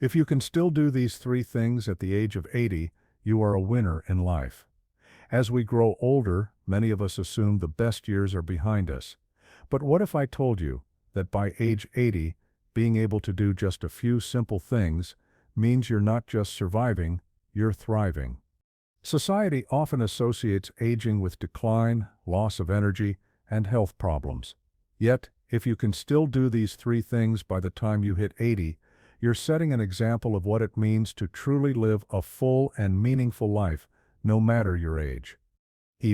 If you can still do these three things at the age of 80, you are a winner in life. As we grow older, many of us assume the best years are behind us. But what if I told you that by age 80, being able to do just a few simple things means you're not just surviving, you're thriving? Society often associates aging with decline, loss of energy, and health problems. Yet, if you can still do these three things by the time you hit 80, you're setting an example of what it means to truly live a full and meaningful life, no matter your age.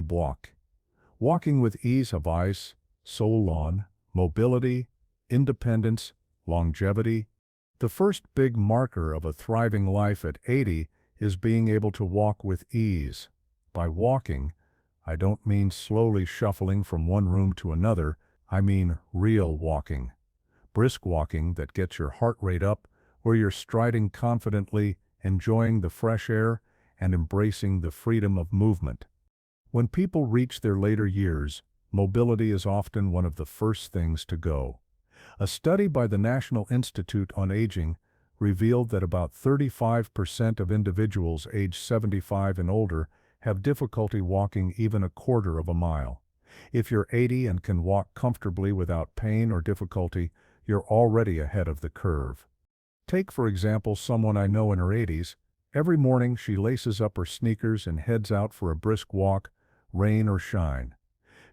Walk. Walking with ease of ice, soul on, mobility, independence, longevity. The first big marker of a thriving life at 80 is being able to walk with ease. By walking, I don't mean slowly shuffling from one room to another, I mean real walking. Brisk walking that gets your heart rate up, where you're striding confidently, enjoying the fresh air, and embracing the freedom of movement. When people reach their later years, mobility is often one of the first things to go. A study by the National Institute on Aging revealed that about 35% of individuals aged 75 and older have difficulty walking even a quarter of a mile. If you're 80 and can walk comfortably without pain or difficulty, you're already ahead of the curve. Take, for example, someone I know in her 80s. Every morning she laces up her sneakers and heads out for a brisk walk, rain or shine.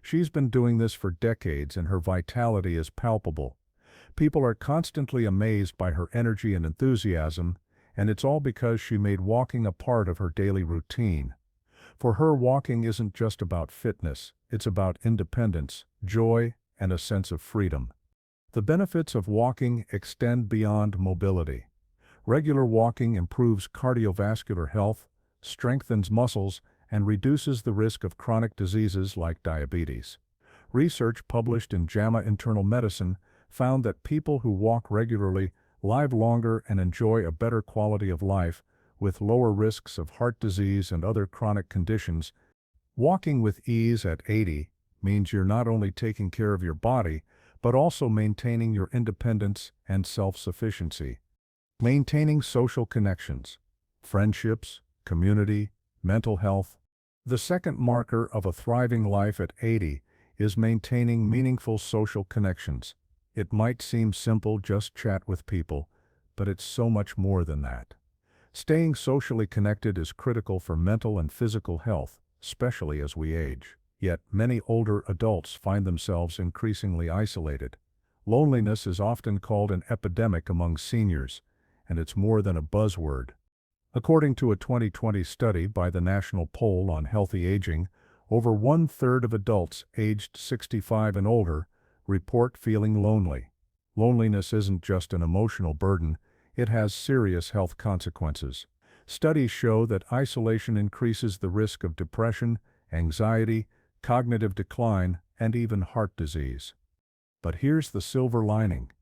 She's been doing this for decades and her vitality is palpable. People are constantly amazed by her energy and enthusiasm, and it's all because she made walking a part of her daily routine. For her, walking isn't just about fitness, it's about independence, joy, and a sense of freedom. The benefits of walking extend beyond mobility. Regular walking improves cardiovascular health, strengthens muscles, and reduces the risk of chronic diseases like diabetes. Research published in JAMA Internal Medicine found that people who walk regularly live longer and enjoy a better quality of life, with lower risks of heart disease and other chronic conditions. Walking with ease at 80 means you're not only taking care of your body, but also maintaining your independence and self-sufficiency. Maintaining social connections, friendships, community, mental health. The second marker of a thriving life at 80 is maintaining meaningful social connections. It might seem simple, just chat with people, but it's so much more than that. Staying socially connected is critical for mental and physical health, especially as we age. Yet many older adults find themselves increasingly isolated. Loneliness is often called an epidemic among seniors, and it's more than a buzzword. According to a 2020 study by the National Poll on Healthy Aging, over 1/3 of adults aged 65 and older report feeling lonely. Loneliness isn't just an emotional burden, it has serious health consequences. Studies show that isolation increases the risk of depression, anxiety, cognitive decline, and even heart disease. But here's the silver lining.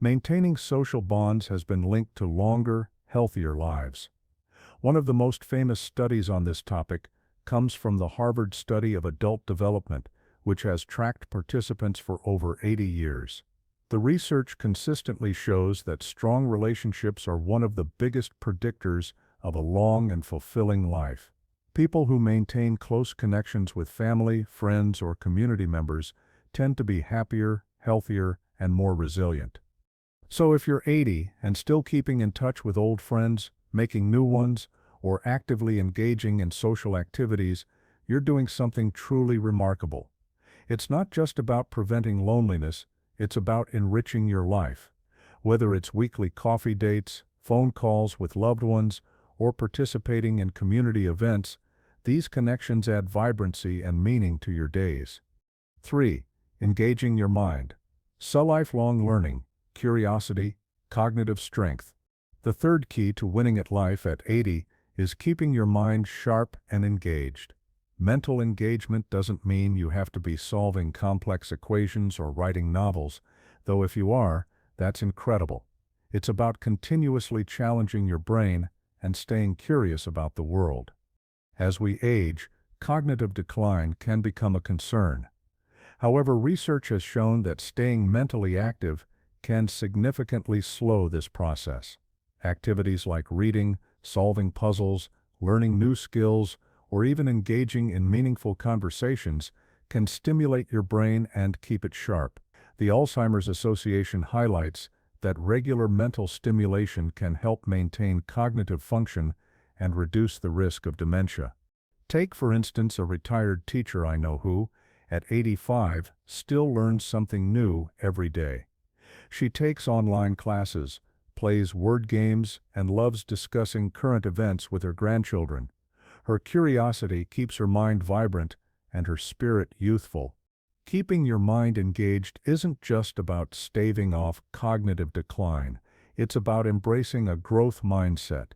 Maintaining social bonds has been linked to longer, healthier lives. One of the most famous studies on this topic comes from the Harvard Study of Adult Development, which has tracked participants for over 80 years. The research consistently shows that strong relationships are one of the biggest predictors of a long and fulfilling life. People who maintain close connections with family, friends, or community members tend to be happier, healthier, and more resilient. So if you're 80 and still keeping in touch with old friends, making new ones, or actively engaging in social activities, you're doing something truly remarkable. It's not just about preventing loneliness, it's about enriching your life. Whether it's weekly coffee dates, phone calls with loved ones, or participating in community events, these connections add vibrancy and meaning to your days. 3. Engaging your mind. Lifelong learning, curiosity, cognitive strength. The third key to winning at life at 80 is keeping your mind sharp and engaged. Mental engagement doesn't mean you have to be solving complex equations or writing novels, though if you are, that's incredible. It's about continuously challenging your brain and staying curious about the world. As we age, cognitive decline can become a concern. However, research has shown that staying mentally active can significantly slow this process. Activities like reading, solving puzzles, learning new skills, or even engaging in meaningful conversations can stimulate your brain and keep it sharp. The Alzheimer's Association highlights that regular mental stimulation can help maintain cognitive function and reduce the risk of dementia. Take, for instance, a retired teacher I know who, at 85, still learns something new every day. She takes online classes, plays word games, and loves discussing current events with her grandchildren. Her curiosity keeps her mind vibrant and her spirit youthful. Keeping your mind engaged isn't just about staving off cognitive decline. It's about embracing a growth mindset.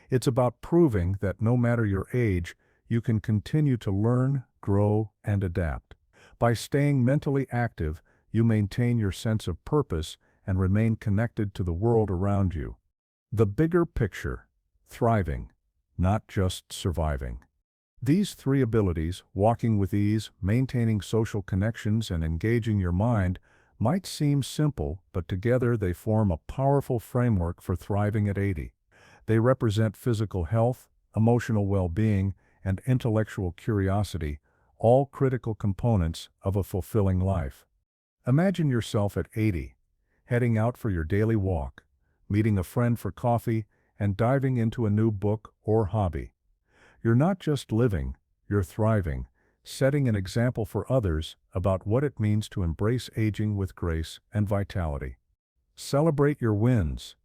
It's about proving that no matter your age, you can continue to learn, grow, and adapt. By staying mentally active, you maintain your sense of purpose and remain connected to the world around you. The bigger picture: thriving, not just surviving. These three abilities, walking with ease, maintaining social connections, and engaging your mind, might seem simple, but together they form a powerful framework for thriving at 80. They represent physical health, emotional well-being, and intellectual curiosity, all critical components of a fulfilling life. Imagine yourself at 80, heading out for your daily walk, meeting a friend for coffee, and diving into a new book or hobby. You're not just living, you're thriving, setting an example for others about what it means to embrace aging with grace and vitality. Celebrate your wins.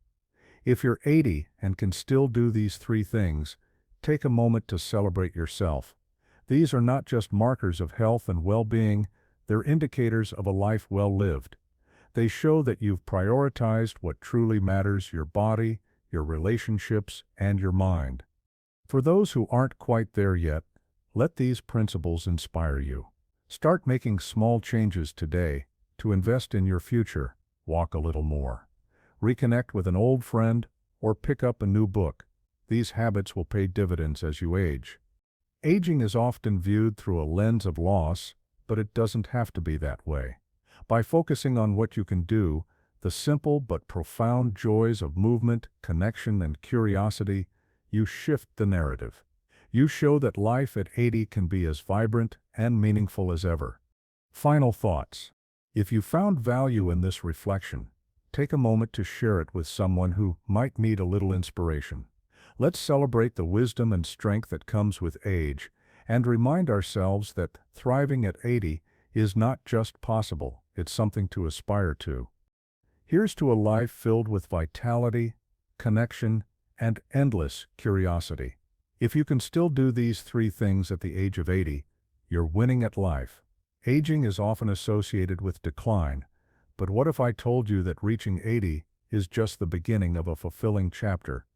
If you're 80 and can still do these three things, take a moment to celebrate yourself. These are not just markers of health and well-being, they're indicators of a life well lived. They show that you've prioritized what truly matters: your body, your relationships, and your mind. For those who aren't quite there yet, let these principles inspire you. Start making small changes today to invest in your future. Walk a little more, reconnect with an old friend, or pick up a new book. These habits will pay dividends as you age. Aging is often viewed through a lens of loss, but it doesn't have to be that way. By focusing on what you can do, the simple but profound joys of movement, connection, and curiosity, you shift the narrative. You show that life at 80 can be as vibrant and meaningful as ever. Final thoughts. If you found value in this reflection, take a moment to share it with someone who might need a little inspiration. Let's celebrate the wisdom and strength that comes with age, and remind ourselves that thriving at 80 is not just possible, it's something to aspire to. Here's to a life filled with vitality, connection, and endless curiosity. If you can still do these three things at the age of 80, you're winning at life. Aging is often associated with decline, but what if I told you that reaching 80 is just the beginning of a fulfilling chapter?